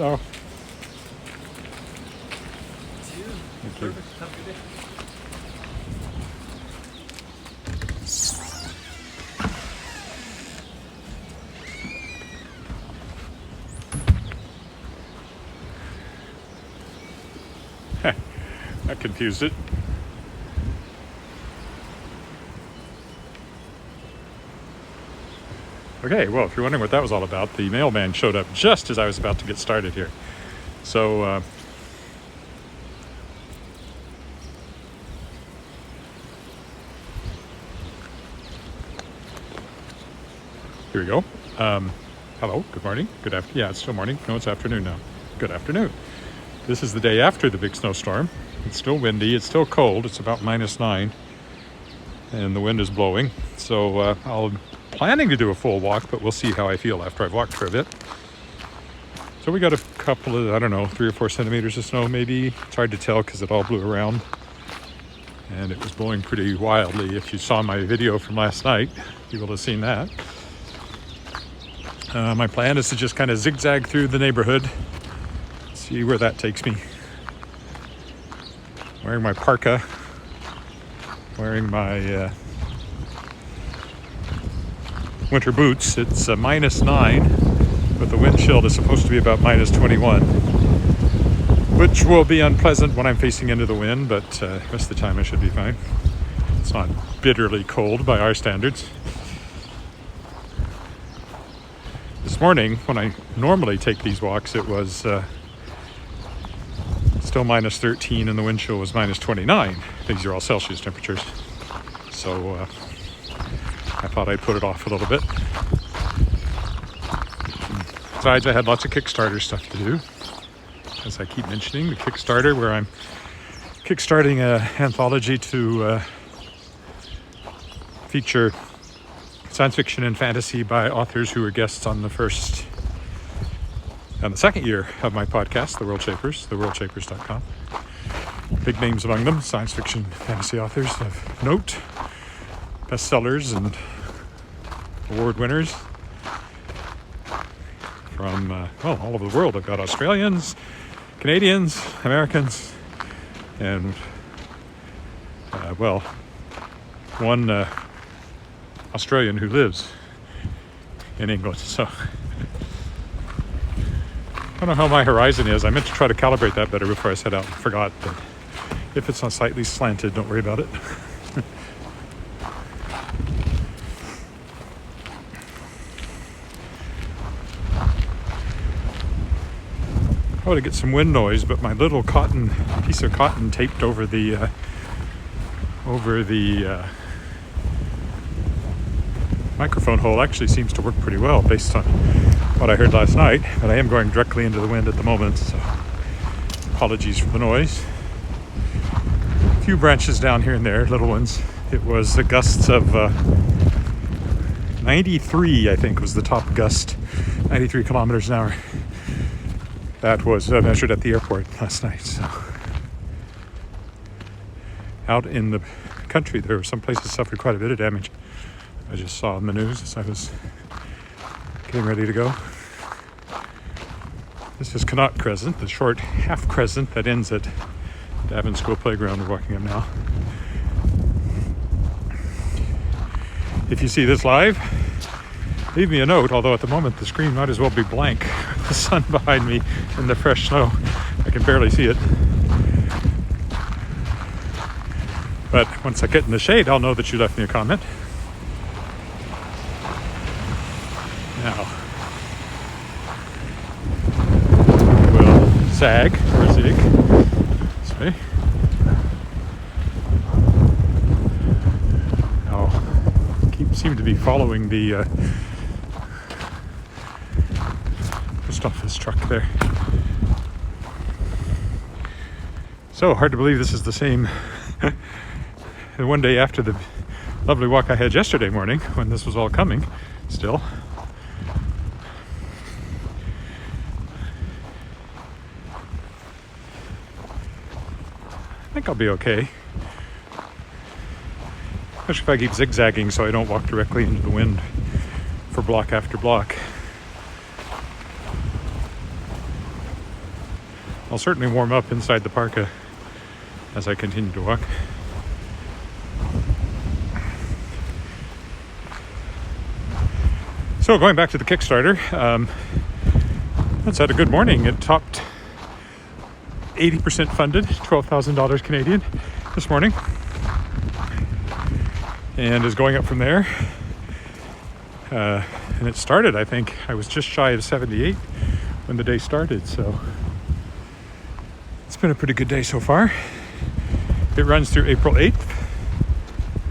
Hello. It's you. Thank you. Perfect. Have a good day. That confused it. Okay, well, if you're wondering what that was all about, the mailman showed up just as I was about to get started here. So, here we go. Hello, good morning, good afternoon. Yeah, it's still morning. No, it's afternoon now. Good afternoon. This is the day after the big snowstorm. It's still windy, it's still cold. It's about -9, and the wind is blowing. So I'm planning to do a full walk, but we'll see how I feel after I've walked for a bit. So we got a couple of, I don't know, 3 or 4 centimeters of snow maybe. It's hard to tell because it all blew around. And it was blowing pretty wildly. If you saw my video from last night, you will have seen that. My plan is to just kind of zigzag through the neighborhood, see where that takes me. Wearing my parka, wearing my winter boots. It's -9, but the wind chill is supposed to be about -21, which will be unpleasant when I'm facing into the wind, but the rest of the time I should be fine. It's not bitterly cold by our standards. This morning, when I normally take these walks, it was still -13 and the wind chill was -29. These are all Celsius temperatures. So I thought I'd put it off a little bit. Besides, I had lots of Kickstarter stuff to do. As I keep mentioning, the Kickstarter, where I'm kickstarting an anthology to feature science fiction and fantasy by authors who were guests on the first and the second year of my podcast, The World Shapers, theworldshapers.com. Big names among them, science fiction, fantasy authors of note, bestsellers and award winners from all over the world. I've got Australians, Canadians, Americans, and one Australian who lives in England. So I don't know how my horizon is. I meant to try to calibrate that better before I set out and forgot, but if it's not slightly slanted, don't worry about it. I want to get some wind noise, but my little piece of cotton taped over the microphone hole actually seems to work pretty well based on what I heard last night, but I am going directly into the wind at the moment, so apologies for the noise. A few branches down here and there, little ones. It was the gusts of 93, I think, was the top gust, 93 kilometers an hour. That was measured at the airport last night. So out in the country, there were some places suffered quite a bit of damage. I just saw in the news as I was getting ready to go. This is Connaught Crescent, the short half crescent that ends at Davin School Playground. We're walking up now. If you see this live, leave me a note, although at the moment the screen might as well be blank. The sun behind me and the fresh snow. I can barely see it. But once I get in the shade, I'll know that you left me a comment. Now, we'll zag or zig. This way. I'll seem to be following the post office truck there. So hard to believe this is the same one day after the lovely walk I had yesterday morning when this was all coming still. I think I'll be okay. Especially if I keep zigzagging so I don't walk directly into the wind for block after block. I'll certainly warm up inside the parka as I continue to walk. So going back to the Kickstarter, it's had a good morning. It topped 80% funded, $12,000 Canadian this morning, and is going up from there. And it started, I think, I was just shy of 78 when the day started, so it's been a pretty good day so far. It runs through April 8th.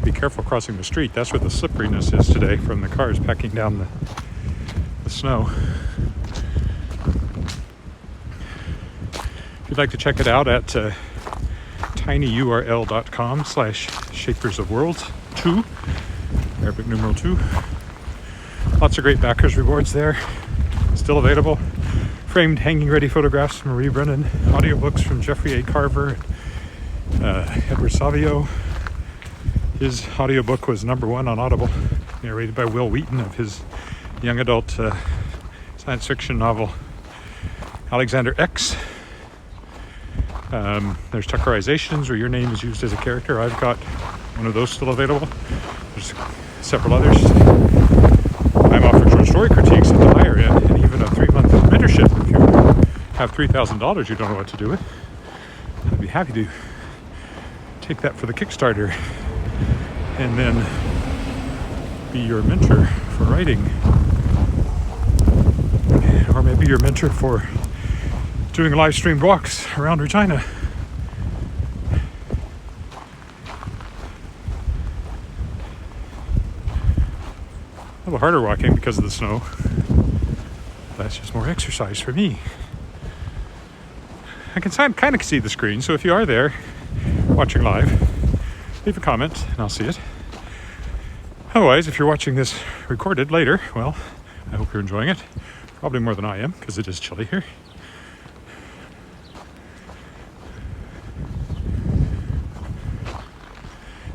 Be careful crossing the street. That's where the slipperiness is today from the cars packing down the snow. If you'd like to check it out at tinyurl.com/shapersofworlds2, Arabic numeral 2. Lots of great backers rewards there, still available. Framed hanging ready photographs from Marie Brennan, audiobooks from Jeffrey A. Carver, Edward Savio. His audiobook was #1 on Audible, narrated by Will Wheaton of his young adult science fiction novel, Alexander X. There's Tuckerizations, where your name is used as a character. I've got one of those still available. There's several others. I'm offering short story critiques at the higher end, and even a 3-month mentorship if you have $3,000 you don't know what to do with. I'd be happy to take that for the Kickstarter and then be your mentor for writing, or maybe your mentor for doing live streamed walks around Regina. A little harder walking because of the snow. That's just more exercise for me. I can kind of see the screen, so if you are there watching live, leave a comment and I'll see it. Otherwise, if you're watching this recorded later, well, I hope you're enjoying it. Probably more than I am, because it is chilly here.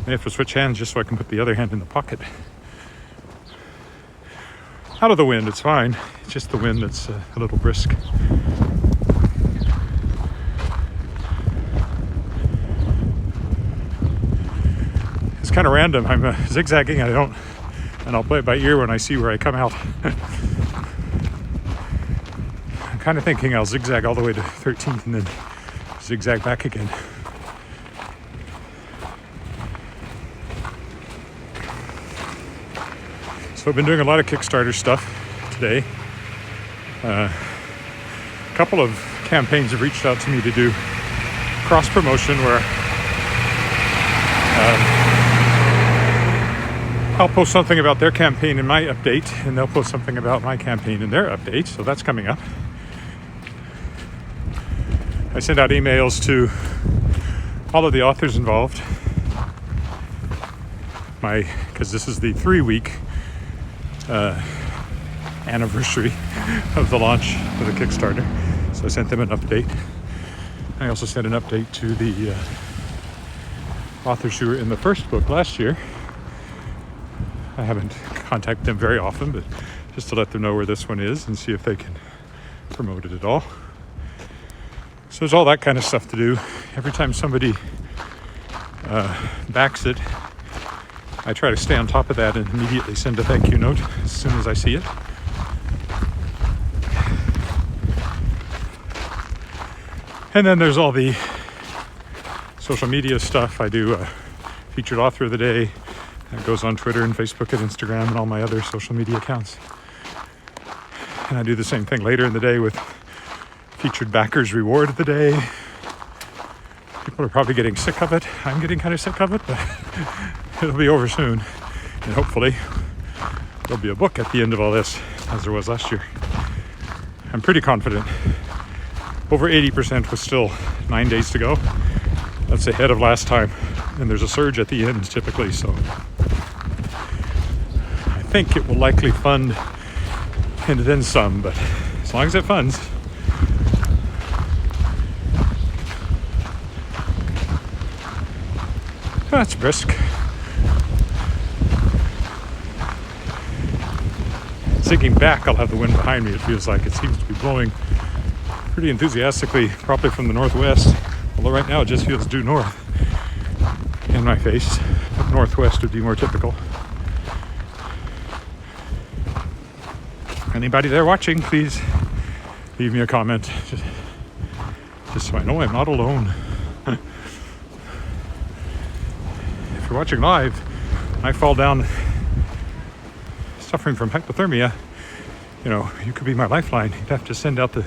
I have to switch hands just so I can put the other hand in the pocket. Out of the wind, it's fine. It's just the wind that's a little brisk. It's kind of random. I'm zigzagging. And I'll play it by ear when I see where I come out. I'm kind of thinking I'll zigzag all the way to 13th and then zigzag back again. So I've been doing a lot of Kickstarter stuff today. A couple of campaigns have reached out to me to do cross promotion where I'll post something about their campaign in my update, and they'll post something about my campaign in their update. So that's coming up. I sent out emails to all of the authors involved, because this is the 3-week anniversary of the launch of the Kickstarter. So I sent them an update. I also sent an update to the authors who were in the first book last year. I haven't contacted them very often, but just to let them know where this one is and see if they can promote it at all. So there's all that kind of stuff to do. Every time somebody backs it, I try to stay on top of that and immediately send a thank you note as soon as I see it. And then there's all the social media stuff. I do featured author of the day. That goes on Twitter and Facebook and Instagram and all my other social media accounts. And I do the same thing later in the day with featured backers reward of the day. People are probably getting sick of it. I'm getting kind of sick of it, but it'll be over soon. And hopefully there'll be a book at the end of all this, as there was last year. I'm pretty confident. Over 80% with still 9 days to go. That's ahead of last time. And there's a surge at the end typically, so I think it will likely fund and then some, but as long as it funds. That's brisk. Zigging back, I'll have the wind behind me. It feels like it seems to be blowing pretty enthusiastically, probably from the northwest, although right now it just feels due north in my face. Northwest would be more typical. Anybody there watching, please leave me a comment, just so I know I'm not alone. If you're watching live, I fall down suffering from hypothermia, you know, you could be my lifeline. You'd have to send out the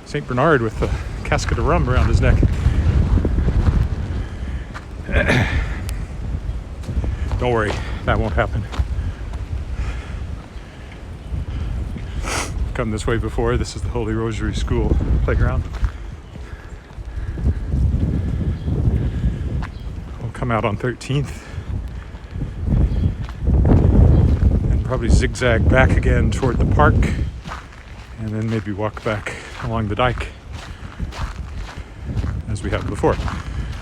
St. Bernard with a casket of rum around his neck. Don't worry, that won't happen. Come this way before. This is the Holy Rosary School playground. We'll come out on 13th and probably zigzag back again toward the park, and then maybe walk back along the dike as we have before.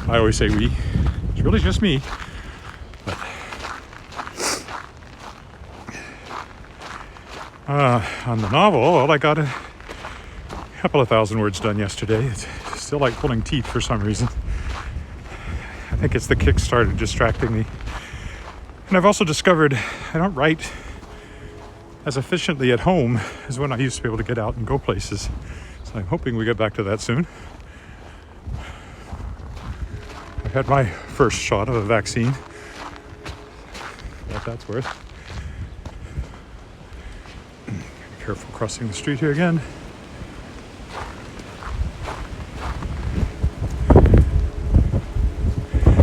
I always say we. It's really just me. But on the novel, well, I got a couple of thousand words done yesterday. It's still like pulling teeth for some reason. I think it's the Kickstarter distracting me. And I've also discovered I don't write as efficiently at home as when I used to be able to get out and go places. So I'm hoping we get back to that soon. I've had my first shot of a vaccine. What that's worth. Be careful crossing the street here again.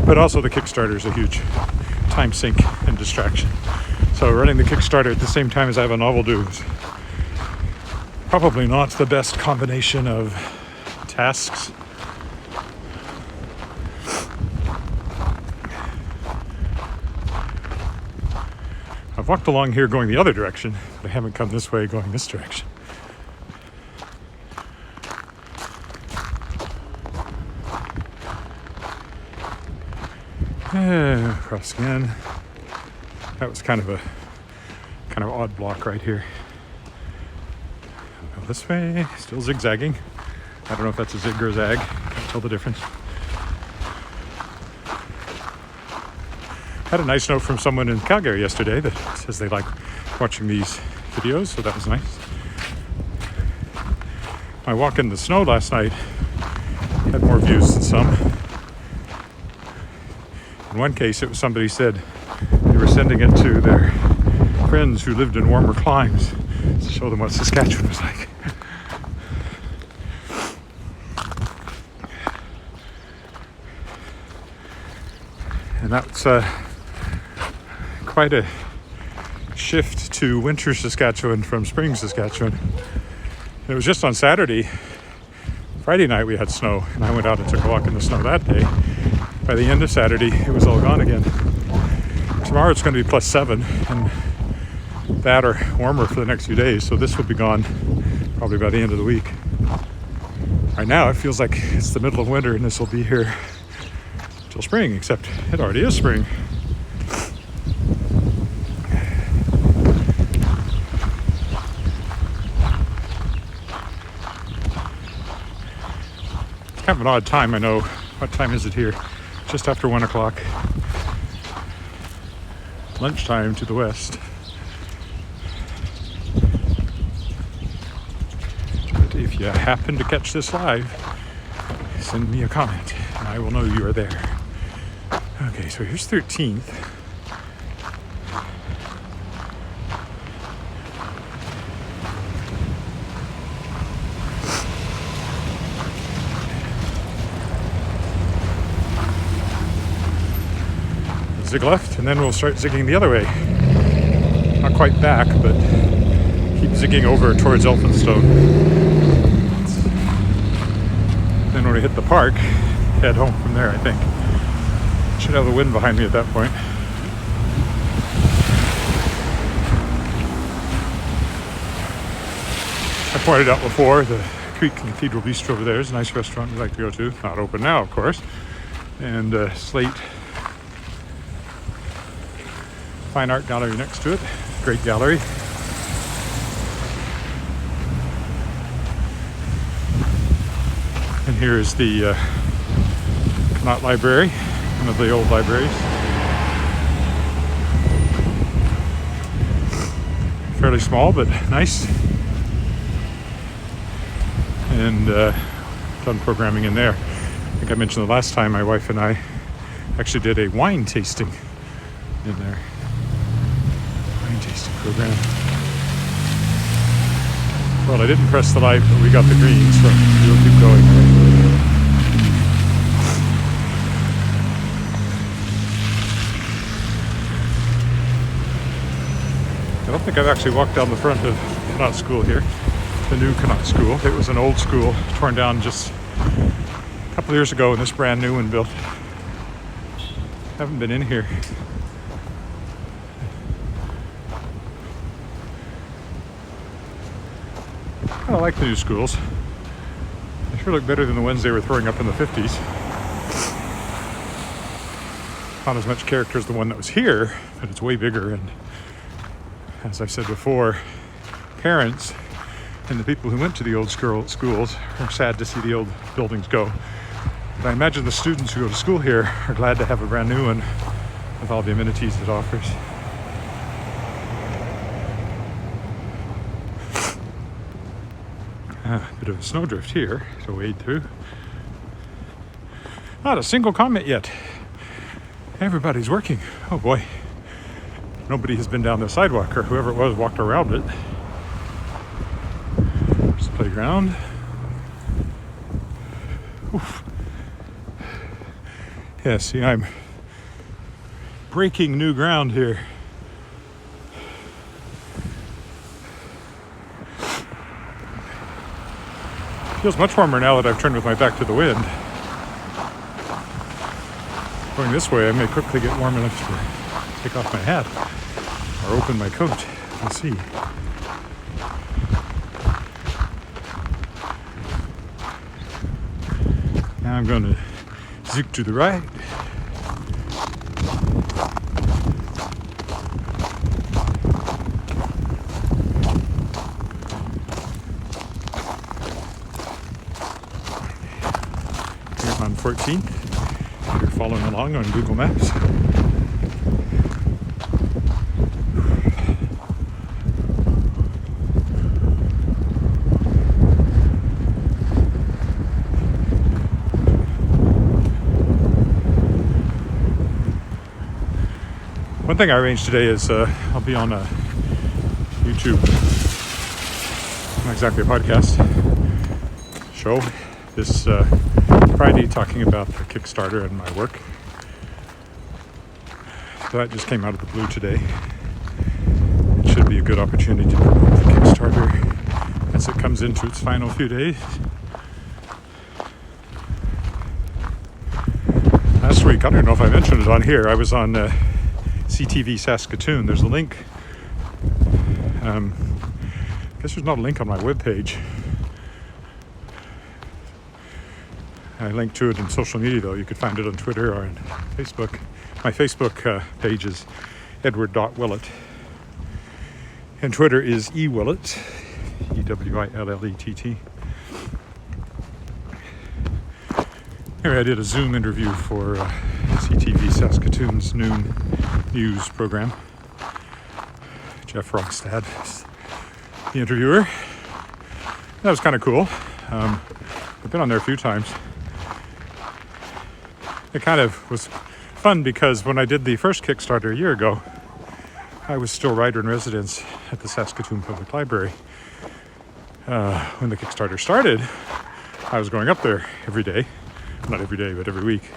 But also the Kickstarter is a huge time sink and distraction. So running the Kickstarter at the same time as I have a novel due is probably not the best combination of tasks. I've walked along here going the other direction, but I haven't come this way going this direction. Across again. That was kind of odd block right here. I'll go this way, still zigzagging. I don't know if that's a zig or a zag. Can't tell the difference. Had a nice note from someone in Calgary yesterday that says they like watching these videos, so that was nice. My walk in the snow last night had more views than some. In one case, it was somebody said they were sending it to their friends who lived in warmer climes to show them what Saskatchewan was like. And that's quite a shift to winter Saskatchewan from spring Saskatchewan. And it was just on Saturday. Friday night we had snow, and I went out and took a walk in the snow that day. By the end of Saturday, it was all gone again. Tomorrow it's going to be +7, and that or warmer for the next few days, so this will be gone probably by the end of the week. Right now it feels like it's the middle of winter, and this will be here till spring, except it already is spring. It's kind of an odd time, I know. What time is it here? Just after 1 o'clock. Lunchtime to the west. But if you happen to catch this live, send me a comment and I will know you are there. Okay, so here's 13th. Zig left, and then we'll start zigging the other way. Not quite back, but keep zigging over towards Elphinstone. Then when we hit the park, head home from there, I think. Should have the wind behind me at that point. I pointed out before, the Creek Cathedral Bistro over there is a nice restaurant we like to go to. Not open now, of course. And Slate Fine Art Gallery next to it. Great gallery. here is the Connaught Library, one of the old libraries. Fairly small, but nice. And done programming in there. I think I mentioned the last time my wife and I actually did a wine tasting in there. Wine tasting program. Well, I didn't press the light, but we got the green, so we'll keep going. I don't think I've actually walked down the front of Connaught School here, the new Connaught School. It was an old school torn down just a couple of years ago and this brand new one built. Haven't been in here. I like the new schools. They sure look better than the ones they were throwing up in the 50s. Not as much character as the one that was here, but it's way bigger. And as I said before, parents and the people who went to the old schools are sad to see the old buildings go. But I imagine the students who go to school here are glad to have a brand new one with all the amenities it offers. A bit of a snowdrift here to wade through. Not a single comment yet. Everybody's working. Oh boy. Nobody has been down the sidewalk, or whoever it was walked around it. There's the playground. Oof. Yeah, see, I'm breaking new ground here. Feels much warmer now that I've turned with my back to the wind. Going this way, I may quickly get warm enough to take off my hat or open my coat. We'll see. Now I'm going to zig to the right. Here on 14th. You're following along on Google Maps. One thing I arranged today is I'll be on a YouTube, not exactly a podcast, show this Friday talking about the Kickstarter and my work. So that just came out of the blue today. It should be a good opportunity to promote the Kickstarter as it comes into its final few days. Last week, I don't know if I mentioned it on here, I was on CTV Saskatchewan. There's a link. I guess there's not a link on my webpage. I linked to it in social media, though. You could find it on Twitter or on Facebook. My Facebook page is Edward Willett. And Twitter is eWillett, EWILLETT. Anyway, I did a Zoom interview for CTV Saskatchewan's noon news program. Jeff Rockstad is the interviewer. That was kind of cool. I've been on there a few times. It kind of was fun because when I did the first Kickstarter a year ago, I was still writer-in-residence at the Saskatchewan Public Library. When the Kickstarter started, I was going up there every day. Not every day, but every week.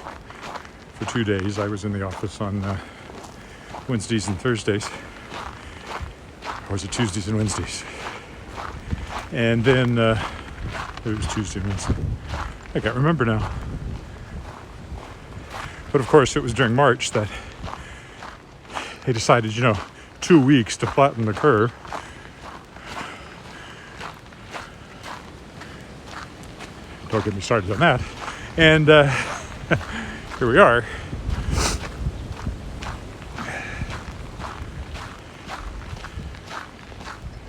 For 2 days, I was in the office on Wednesdays and Thursdays. Or was it Tuesdays and Wednesdays? And then it was Tuesday and Wednesday. I can't remember now. But of course, it was during March that they decided, 2 weeks to flatten the curve. Don't get me started on that. And here we are.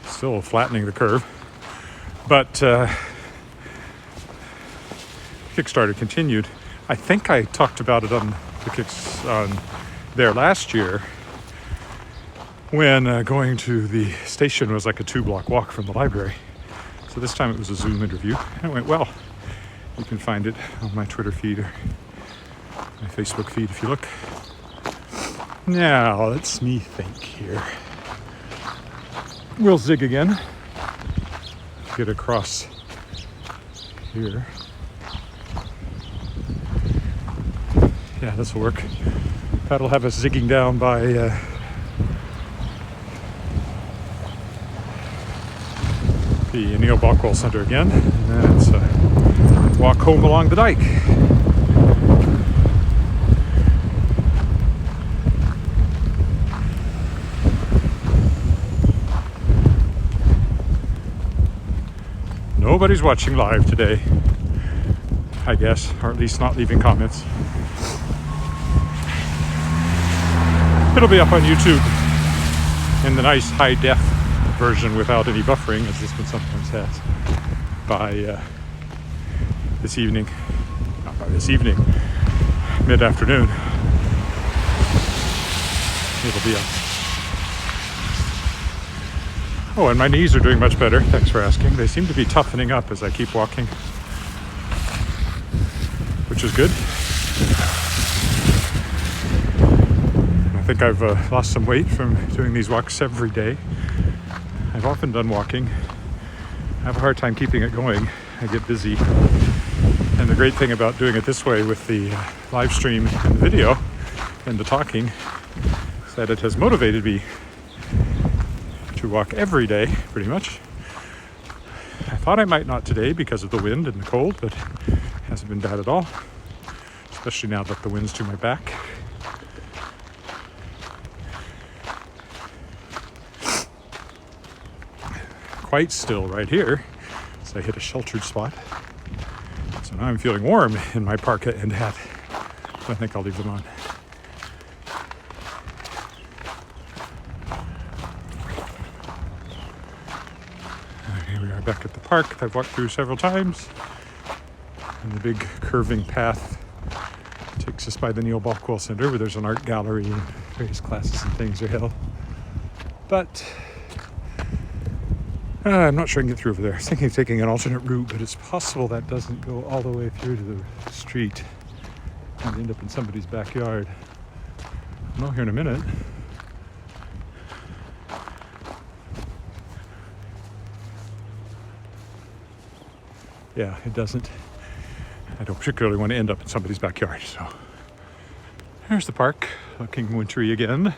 Still flattening the curve. But Kickstarter continued. I think I talked about it on the Kicks on there last year when going to the station was like a 2-block walk from the library. So this time it was a Zoom interview, and it went well. You can find it on my Twitter feed or my Facebook feed if you look. Now, let's me think here. We'll zig again. Get across here. Yeah, this will work. That'll have us zigging down by the Neil Bockwell Center again. And then it's walk home along the dike. Nobody's watching live today, I guess, or at least not leaving comments. It'll be up on YouTube in the nice high-def version without any buffering, as this one sometimes has, by this evening. Not by this evening, mid-afternoon. It'll be up. Oh, and my knees are doing much better. Thanks for asking. They seem to be toughening up as I keep walking, which is good. I think I've lost some weight from doing these walks every day. I've often done walking. I have a hard time keeping it going. I get busy. And the great thing about doing it this way with the live stream and the video and the talking is that it has motivated me to walk every day, pretty much. I thought I might not today because of the wind and the cold, but it hasn't been bad at all, especially now that the wind's to my back. Quite still right here, so I hit a sheltered spot. So now I'm feeling warm in my parka and hat, so I think I'll leave them on. Here we are back at the park that I've walked through several times. And the big curving path takes us by the Neil Bockwell Center, where there's an art gallery and various classes and things are held. But I'm not sure I can get through over there. I was thinking of taking an alternate route, but it's possible that doesn't go all the way through to the street and end up in somebody's backyard. I'll know here in a minute. Yeah, it doesn't. I don't particularly want to end up in somebody's backyard, so. There's the park, looking wintry again.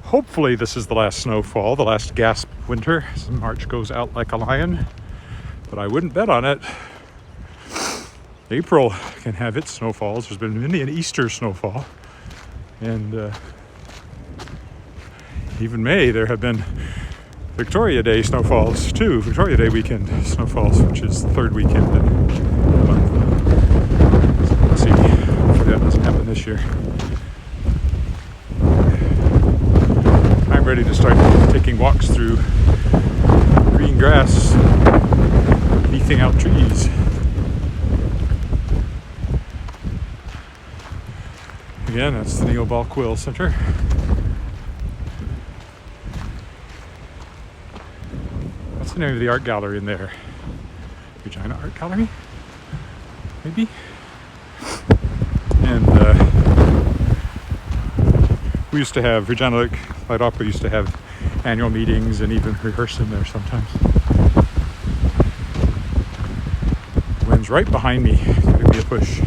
Hopefully this is the last snowfall, the last gasp winter. March goes out like a lion, but I wouldn't bet on it. April can have its snowfalls. There's been many an Easter snowfall. And even May, there have been Victoria Day snowfalls too. Victoria Day weekend snowfalls, which is the third weekend in the month. So let's see. Hopefully that doesn't happen this year. I'm ready to start taking walks through green grass, leafing out trees. Again, that's the Neil Bockwell Center. What's the name of the art gallery in there? Regina Art Gallery? Maybe? And we used to have, Regina Light Opera used to have annual meetings and even rehearse in there sometimes. The wind's right behind me, giving me a push,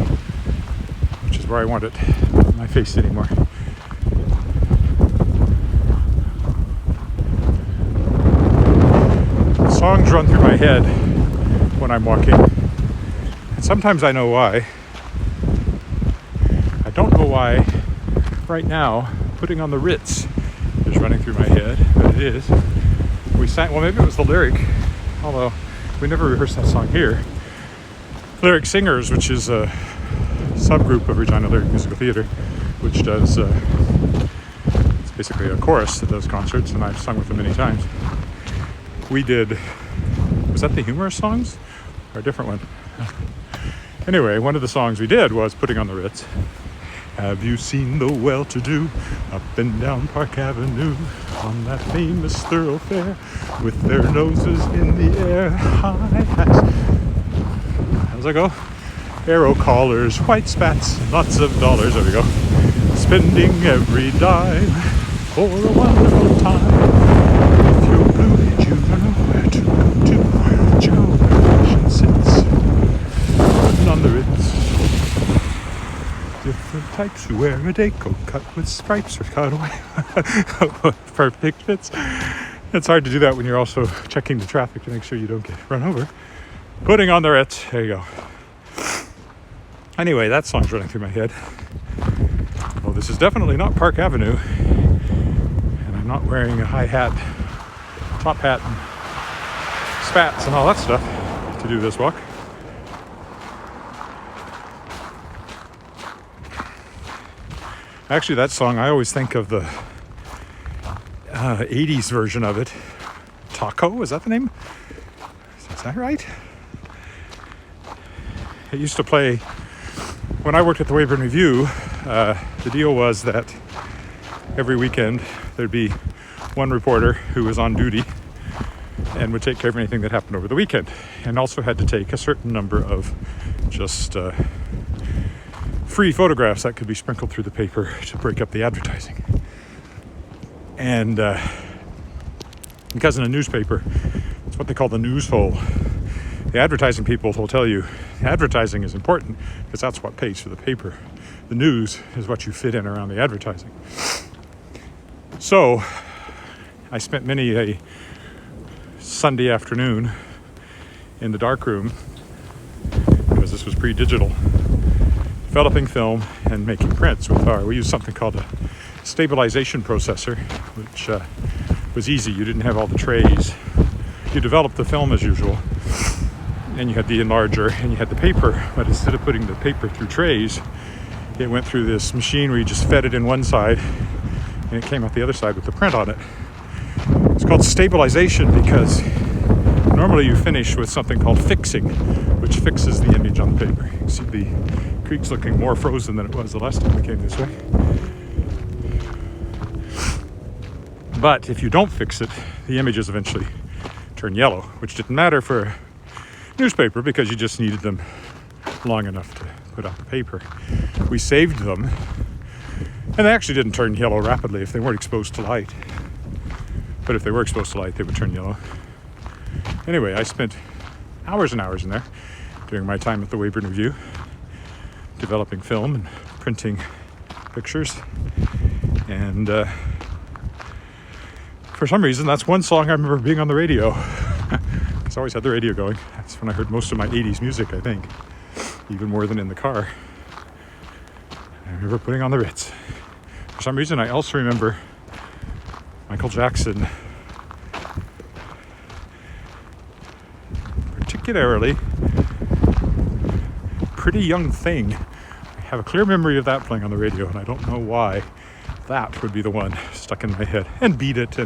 which is where I want it, not my face anymore. Songs run through my head when I'm walking, and sometimes I know why. I don't know why right now. Putting on the Ritz is running through my head, but it is. We sang, well, maybe it was the lyric, although we never rehearsed that song here. Lyric Singers, which is a subgroup of Regina Lyric Musical Theatre, which does, it's basically a chorus that does concerts, and I've sung with them many times. We did Was that the humorous songs? Or a different one? Anyway, one of the songs we did was Putting on the Ritz. Have you seen the well-to-do up and down Park Avenue on that famous thoroughfare with their noses in the air? High hats. How's that go? Arrow collars, white spats, lots of dollars. There we go. Spending every dime for a wonderful time. If you're blue, you know where to go to. Joe sits putting on the Ritz. Different types who wear a day coat cut with stripes or cutaway. Perfect fits. It's hard to do that when you're also checking the traffic to make sure you don't get run over. Putting on the Ritz. There you go. Anyway, that song's running through my head. Well, this is definitely not Park Avenue. And I'm not wearing a high hat, top hat, and spats and all that stuff to do this walk. Actually, that song, I always think of the 80s version of it. Taco, is that the name? Is that right? It used to play, when I worked at the Weyburn Review, the deal was that every weekend there'd be one reporter who was on duty and would take care of anything that happened over the weekend, and also had to take a certain number of just free photographs that could be sprinkled through the paper to break up the advertising. And because in a newspaper, it's what they call the news hole. The advertising people will tell you advertising is important because that's what pays for the paper. The news is what you fit in around the advertising. So I spent many a Sunday afternoon in the darkroom, because this was pre-digital, developing film and making prints with we used something called a stabilization processor, which was easy. You didn't have all the trays. You developed the film as usual, and you had the enlarger and you had the paper, but instead of putting the paper through trays, it went through this machine where you just fed it in one side and it came out the other side with the print on it. It's called stabilization because normally you finish with something called fixing, which fixes the image on the paper. You can see the creek's looking more frozen than it was the last time we came this way. But if you don't fix it, the images eventually turn yellow, which didn't matter for a newspaper because you just needed them long enough to put out the paper. We saved them, and they actually didn't turn yellow rapidly if they weren't exposed to light. But if they were exposed to light, they would turn yellow. Anyway, I spent hours and hours in there during my time at the Weyburn Review, developing film and printing pictures. And for some reason, that's one song I remember being on the radio. I always had the radio going. That's when I heard most of my 80s music, I think, even more than in the car. I remember putting on the Ritz. For some reason, I also remember Michael Jackson, particularly Pretty Young Thing. I have a clear memory of that playing on the radio, and I don't know why that would be the one stuck in my head. And Beat It,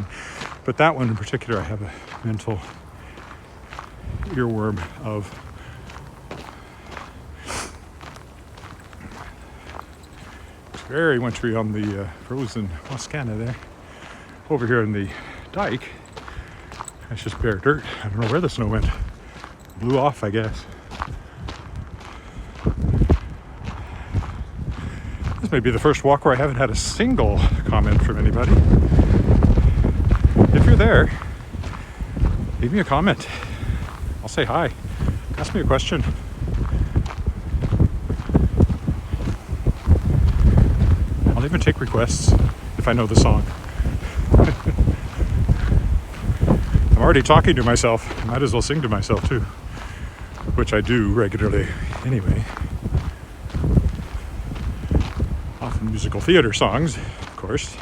but that one in particular I have a mental earworm of. It's very wintry on the frozen Wascana there. Over here in the dike, that's just bare dirt. I don't know where the snow went. Blew off, I guess. This may be the first walk where I haven't had a single comment from anybody. If you're there, leave me a comment. I'll say hi. Ask me a question. I'll even take requests if I know the song. I'm already talking to myself. I might as well sing to myself too, which I do regularly anyway. Often musical theater songs, of course,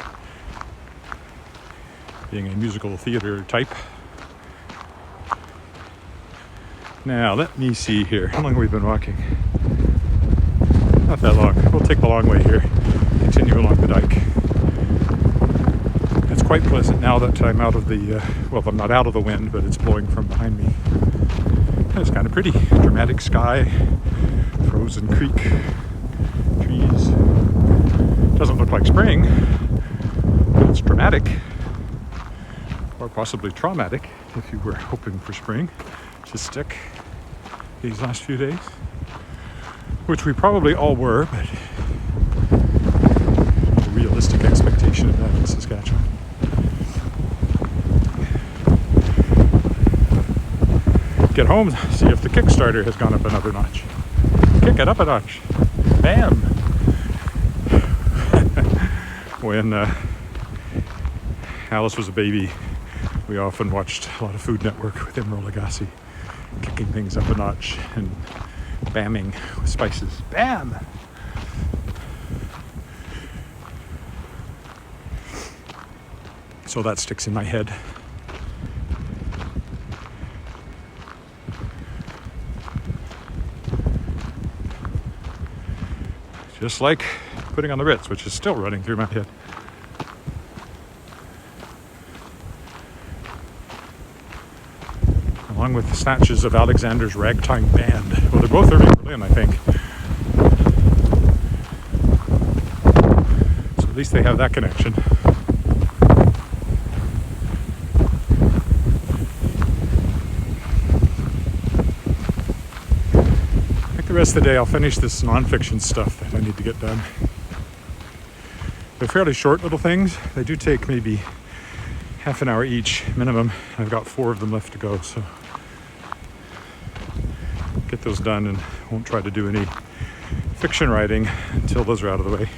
being a musical theater type. Now, let me see here. How long have we been walking? Not that long. We'll take the long way here. Continue along the dike. It's quite pleasant now that I'm out of the, well, I'm not out of the wind, but it's blowing from behind me. And it's kind of pretty. Dramatic sky, frozen creek, trees. Doesn't look like spring, but it's dramatic, or possibly traumatic if you were hoping for spring to stick these last few days, which we probably all were, but a realistic expectation of that in Saskatchewan. Get home, see if the Kickstarter has gone up another notch. Kick it up a notch. Bam! When Alice was a baby, we often watched a lot of Food Network with Emeril Lagasse, kicking things up a notch and bamming with spices. Bam! So that sticks in my head. Just like putting on the Ritz, which is still running through my head. Along with the snatches of Alexander's Ragtime Band. Well, they're both early Berlin, I think. So at least they have that connection. The rest of the day I'll finish this nonfiction stuff that I need to get done. They're fairly short little things. They do take maybe half an hour each minimum. I've got 4 of them left to go, so get those done and won't try to do any fiction writing until those are out of the way.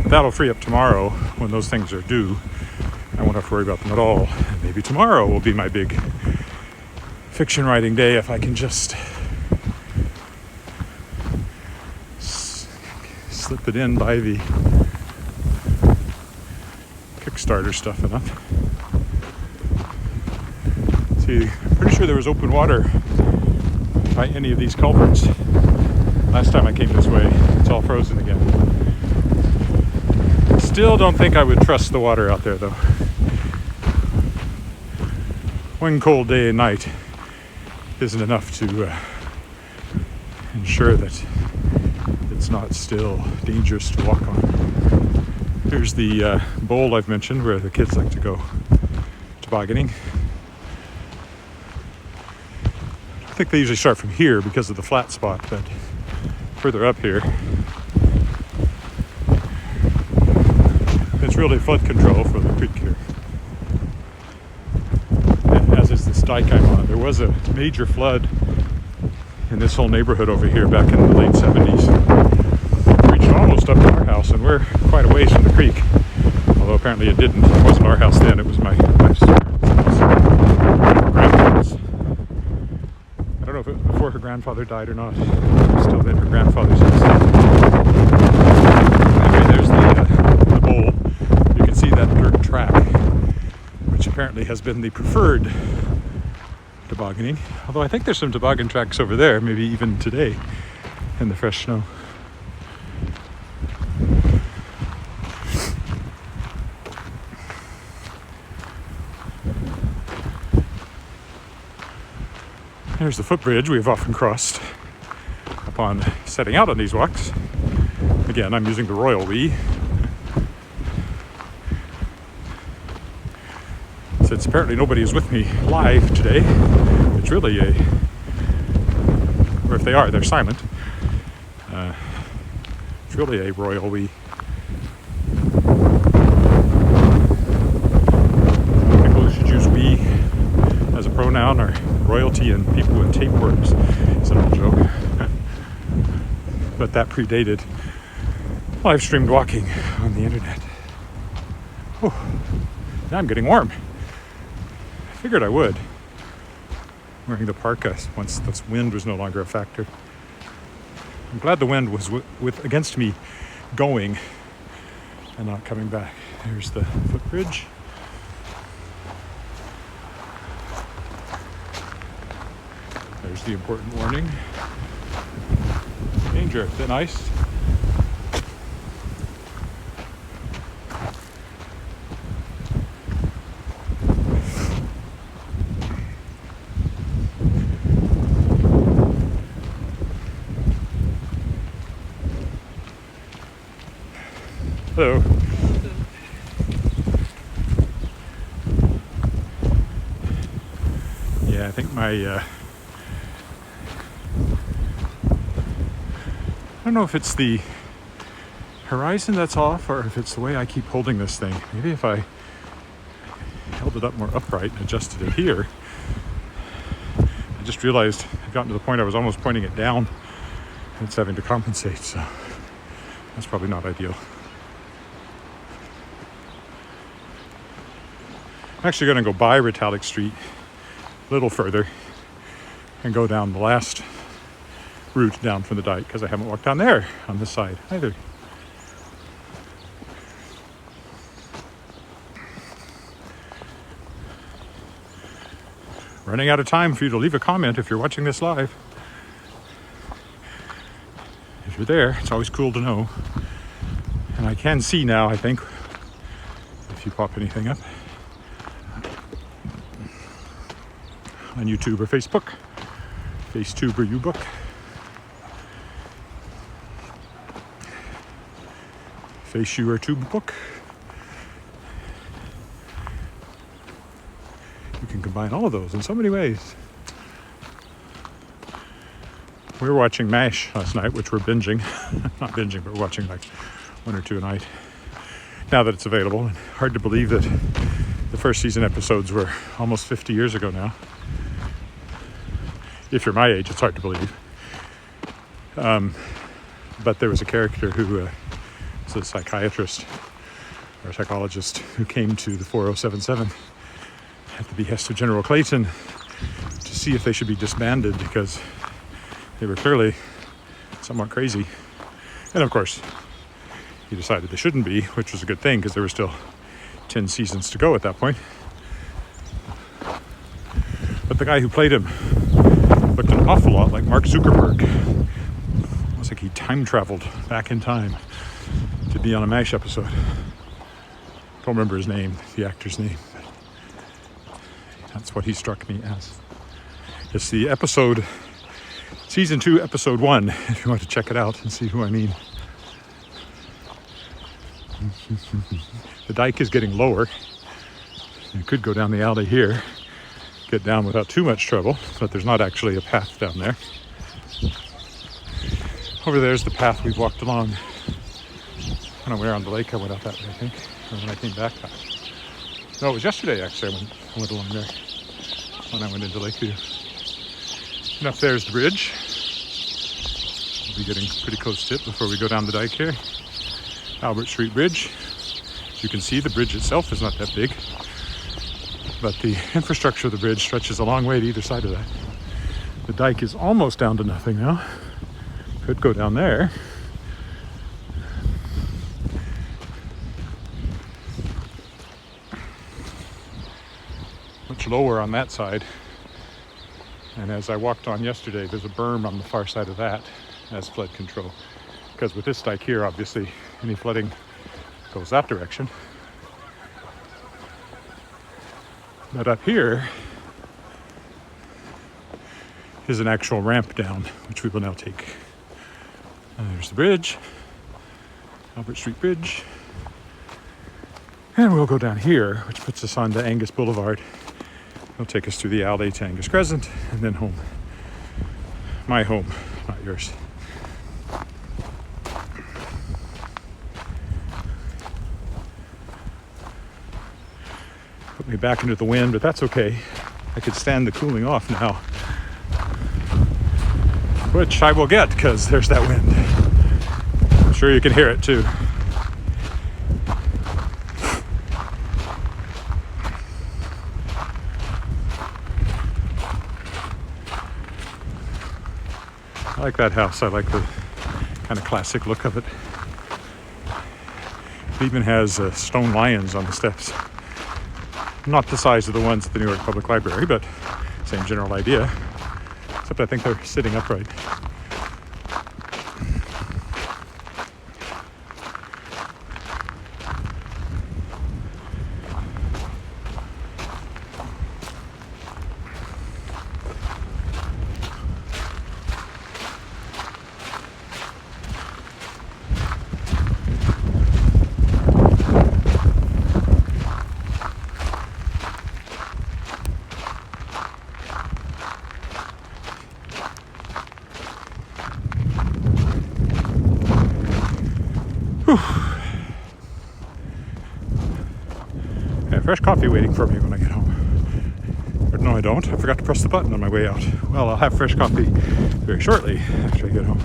That'll free up tomorrow when those things are due. I won't have to worry about them at all. And maybe tomorrow will be my big fiction writing day if I can just slip it in by the Kickstarter stuff enough. See, I'm pretty sure there was open water by any of these culverts. Last time I came this way, it's all frozen again. Still don't think I would trust the water out there though. One cold day and night isn't enough to ensure that it's not still dangerous to walk on. Here's the bowl I've mentioned where the kids like to go tobogganing. I think they usually start from here because of the flat spot, but further up here, it's really flood control for the creek here. And as is this dike I'm on. There was a major flood in this whole neighborhood over here back in the late 70s. It reached almost up to our house, and we're quite a ways from the creek. Although apparently it didn't. It wasn't our house then, it was my wife's grandparents. I don't know if it was before her grandfather died or not. It's still in her grandfather's house. Anyway, there's the bowl. You can see that dirt track, which apparently has been the preferred tobogganing. Although I think there's some toboggan tracks over there, maybe even today in the fresh snow. There's the footbridge we've often crossed upon setting out on these walks. Again, I'm using the Royal We. Since apparently nobody is with me live today, it's really or if they are, they're silent. It's really a Royal We. People who should use we as a pronoun are royalty and people with tapeworms. It's an old joke. But that predated live streamed walking on the internet. Oh, now I'm getting warm. I figured I would. Wearing the parka once the wind was no longer a factor. I'm glad the wind was against me going and not coming back. There's the footbridge. There's the important warning. Danger, thin ice. Hello. Yeah, I think my I don't know if it's the horizon that's off or if it's the way I keep holding this thing. Maybe if I held it up more upright and adjusted it here. I just realized I've gotten to the point I was almost pointing it down and it's having to compensate, so that's probably not ideal. I'm actually going to go by Retallick Street a little further and go down the last route down from the dike because I haven't walked down there on this side either. Running out of time for you to leave a comment if you're watching this live. If you're there, it's always cool to know. And I can see now, I think, if you pop anything up on YouTube or Facebook, FaceTube or YouBook. FaceU or TubeBook. You can combine all of those in so many ways. We were watching MASH last night, which we're binging. Not binging, but we're watching like 1 or 2 a night. Now that it's available, and hard to believe that the first season episodes were almost 50 years ago now. If you're my age, it's hard to believe. But there was a character who was a psychiatrist or a psychologist who came to the 4077 at the behest of General Clayton to see if they should be disbanded because they were clearly somewhat crazy. And of course, he decided they shouldn't be, which was a good thing because there were still 10 seasons to go at that point. But the guy who played him looked an awful lot like Mark Zuckerberg. It was like he time traveled back in time to be on a MASH episode. Don't remember his name, the actor's name. That's what he struck me as. It's the episode, season 2, episode 1, if you want to check it out and see who I mean. The dike is getting lower. You could go down the alley here, get down without too much trouble, but there's not actually a path down there. Over there's the path we've walked along. When we were on the lake, I went out that way, I think. Or when I came back. No, it was yesterday, actually, I went along there. When I went into Lakeview. And up there's the bridge. We'll be getting pretty close to it before we go down the dike here. Albert Street Bridge. As you can see, the bridge itself is not that big. But the infrastructure of the bridge stretches a long way to either side of that. The dike is almost down to nothing now. Could go down there. Much lower on that side. And as I walked on yesterday, there's a berm on the far side of that as flood control. Because with this dike here, obviously, any flooding goes that direction. But up here is an actual ramp down, which we will now take. And there's the bridge, Albert Street Bridge. And we'll go down here, which puts us onto Angus Boulevard. It'll take us through the alley to Angus Crescent and then home. My home, not yours. Put me back into the wind, but that's okay. I could stand the cooling off now, which I will get because there's that wind. I'm sure you can hear it too. I like that house. I like the kind of classic look of it. It even has stone lions on the steps. Not the size of the ones at the New York Public Library, but same general idea. Except I think they're sitting upright. Yeah, fresh coffee waiting for me when I get home. But no, I don't. I forgot to press the button on my way out. Well, I'll have fresh coffee very shortly after I get home.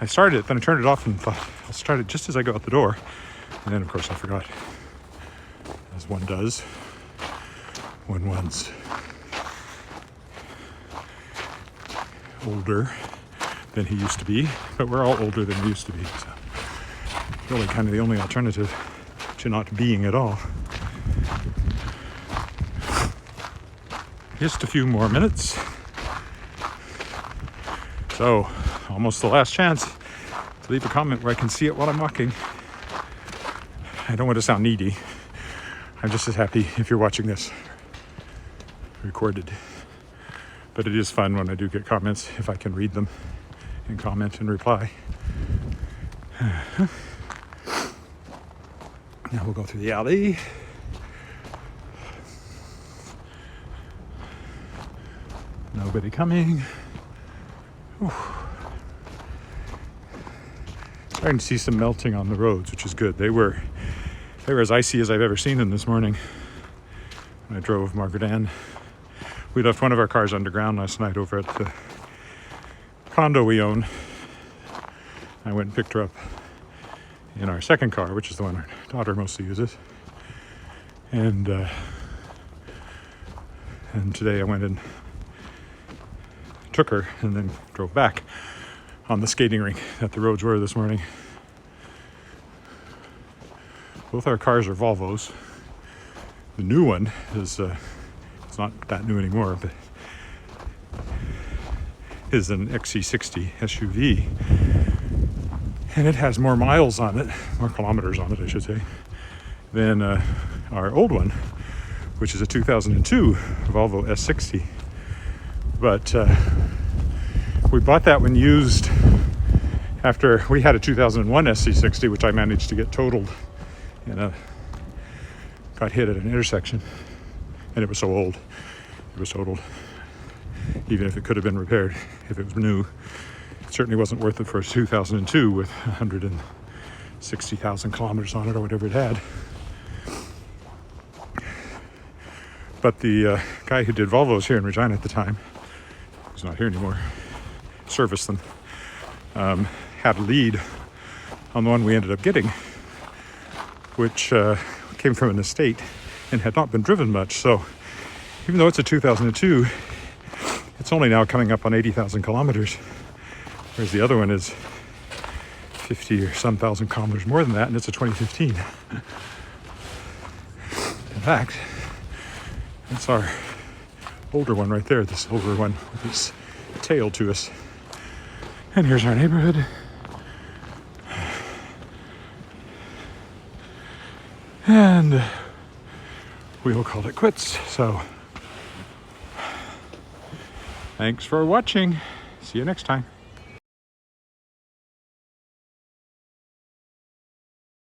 I started it, then I turned it off and thought I'll start it just as I go out the door. And then, of course, I forgot. As one does when one's older than he used to be. But we're all older than we used to be. So really kind of the only alternative to not being at all. Just a few more minutes. So, almost the last chance to leave a comment where I can see it while I'm walking. I don't want to sound needy. I'm just as happy if you're watching this recorded. But it is fun when I do get comments, if I can read them and comment and reply. Now we'll go through the alley. Nobody coming. Whew. Starting to see some melting on the roads, which is good. They were as icy as I've ever seen them this morning when I drove Margaret Ann. We left one of our cars underground last night over at the condo we own. I went and picked her up in our second car, which is the one our daughter mostly uses. And today I went and took her and then drove back on the skating rink that the roads were this morning. Both our cars are Volvos. The new one is it's not that new anymore, but is an XC60 SUV, and it has more miles on it, more kilometers on it I should say, than our old one, which is a 2002 Volvo S60. But we bought that one used after we had a 2001 SC60, which I managed to get totaled got hit at an intersection, and it was so old. It was totaled. Even if it could have been repaired, if it was new, it certainly wasn't worth it for a 2002 with 160,000 kilometers on it or whatever it had. But the guy who did Volvos here in Regina at the time, who's not here anymore, serviced them, had a lead on the one we ended up getting, which came from an estate and had not been driven much. So even though it's a 2002, it's only now coming up on 80,000 kilometers, whereas the other one is 50 or some thousand kilometers more than that, and it's a 2015. In fact, that's our older one right there, the silver one with its tail to us. And here's our neighborhood. And we'll call it quits. So thanks for watching. See you next time.